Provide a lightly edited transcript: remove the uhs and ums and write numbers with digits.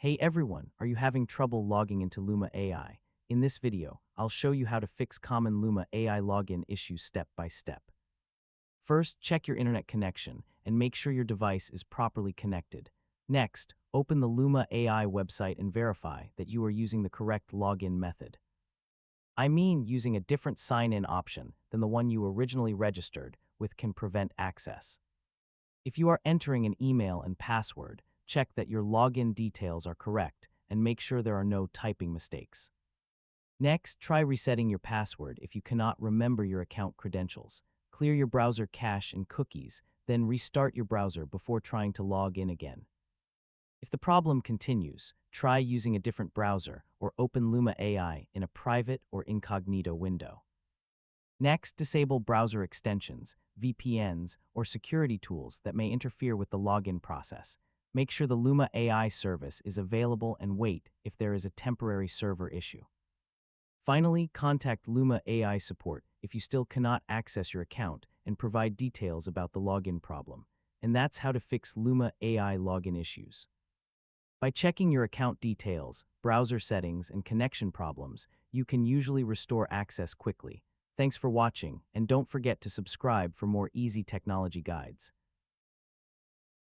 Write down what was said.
Hey everyone, are you having trouble logging into Luma AI? In this video, I'll show you how to fix common Luma AI login issues step by step. First, check your internet connection and make sure your device is properly connected. Next, open the Luma AI website and verify that you are using the correct login method. I mean using a different sign-in option than the one you originally registered with can prevent access. If you are entering an email and password, check that your login details are correct and make sure there are no typing mistakes. Next, try resetting your password if you cannot remember your account credentials. Clear your browser cache and cookies, then restart your browser before trying to log in again. If the problem continues, try using a different browser or open Luma AI in a private or incognito window. Next, disable browser extensions, VPNs, or security tools that may interfere with the login process. Make sure the Luma AI service is available and wait if there is a temporary server issue. Finally, contact Luma AI support if you still cannot access your account and provide details about the login problem. And that's how to fix Luma AI login issues. By checking your account details, browser settings, and connection problems, you can usually restore access quickly. Thanks for watching, and don't forget to subscribe for more easy technology guides.